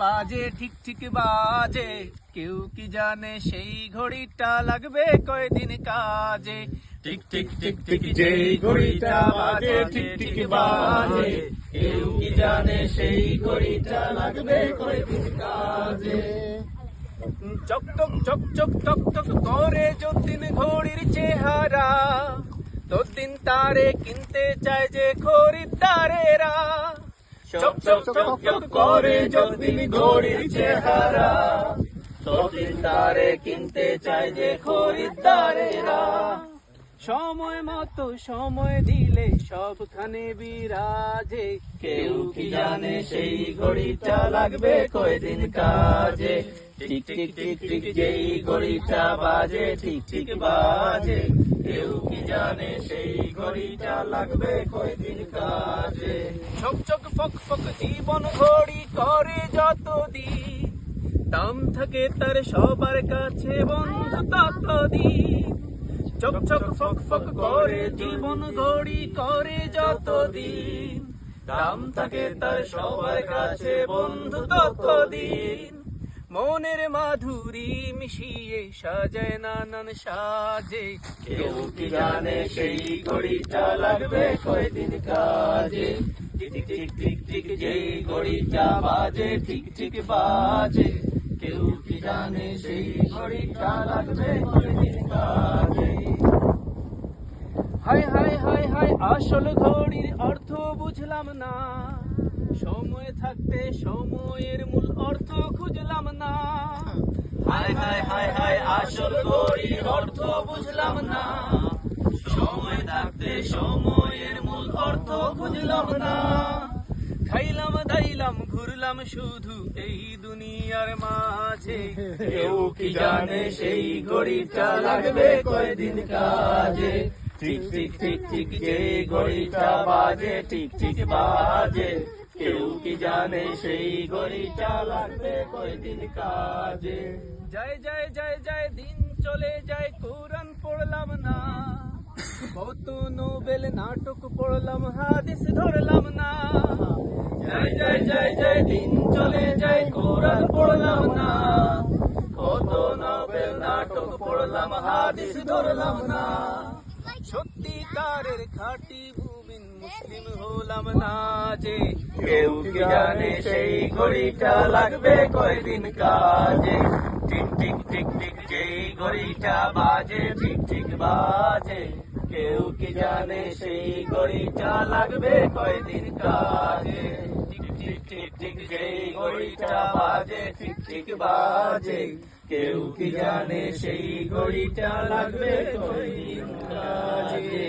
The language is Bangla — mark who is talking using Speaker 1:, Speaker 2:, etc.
Speaker 1: বাজে ঠিক ঠিক বাজে, কেউ কি জানে সেই ঘড়িটা লাগবে কয়দিন কাজে। ঠিক ঠিক ঠিক ঠিক যেই ঘড়িটা বাজে ঠিক ঠিক বাজে, কেউ কি জানে সেই ঘড়িটা লাগবে কয়দিন কাজে। চক টক চক চক টক টক করে যতদিন ঘড়ির চেহারা, ততদিন তারে কিনতে চায় যে খরিদ্দারেরা। চক চক চক চক করে যতদিন ঘড়ির চেহারা, ততদিন তারে কিনতে চায় যে খরিদ্দারেরা। সময় মতো সময় দিলে সবখানে বিরাজে, কেউ কি জানে সেই ঘড়িটা লাগবে কয়দিন কাজে। ঠিক ঠিক ঠিক ঠিক যেই ঘড়িটা বাজে ঠিক ঠিক বাজে, কেউ কি জানে সেই ঘড়িটা লাগবে কয়দিন কাজে। চক চক ফক ফক জীবন ঘড়ি করে যতদিন, দাম থাকে তার সবার কাছে বন্ধু ততদিন। চক চক ফক ফক করে জীবন ঘড়ি করে যতদিন, দাম থাকে তার সবার কাছে বন্ধু ততদিন। মনের মাধুরী মিশিয়ে সাজায় নানান সাজে, কেউ কি জানে সেই ঘড়িটা লাগবে কয়দিন কাজে। ঠিক ঠিক ঠিক ঠিক যেই ঘড়িটা বাজে ঠিক ঠিক বাজে, কেউ কি জানে সেই ঘড়িটা লাগবে কয়দিন কাজে। হায় হায় হায় হায় আসল ঘড়ির অর্থ বুঝলাম না, সময় থাকতে সময়ের মূল অর্থ খুঁজলাম না। হায় হায় হায় হায় আসল ঘড়ির অর্থ বুঝলাম না, সময় থাকতে সময়ের মূল অর্থ খুঁজলাম না। খাইলাম দাইলাম ঘুরলাম শুধু এই দুনিয়ার মাঝে, কেউ কি জানে সেই ঘড়িটা লাগবে কয়দিন কাজে। ঠিক ঠিক ঠিক ঠিক যে ঘড়িটা বাজে ঠিক ঠিক বাজে, কেউ কি জানে সেই ঘড়িটা লাগবে কয়দিন কাজে। যায় যায় যায় যায় দিন চলে যায় কোরআন পড়লাম না, কত নোবেল নাটক পড়লাম হাদিস ধরলাম না। যায় যায় যায় যায় দিন চলে যায় কোরআন পড়লাম না, কত নোবেল নাটক পড়লাম হাদিস ধরলাম না। সত্যিকারের খাঁটি মুমিন মুসলিম হলাম না যে, কেউ কি জানে সেই ঘড়িটা লাগবে কয়দিন কাজে। ঠিক ঠিক ঠিক ঠিক যেই ঘড়িটা বাজে ঠিক ঠিক বাজে, কেউ কি জানে সেই ঘড়িটা লাগবে কয়দিন কাজে। ঠিক ঠিক ঠিক ঠিক যেই ঘড়িটা বাজে ঠিক ঠিক বাজে, কেউ কি জানে সেই ঘড়িটা লাগবে কয়দিন কাজে।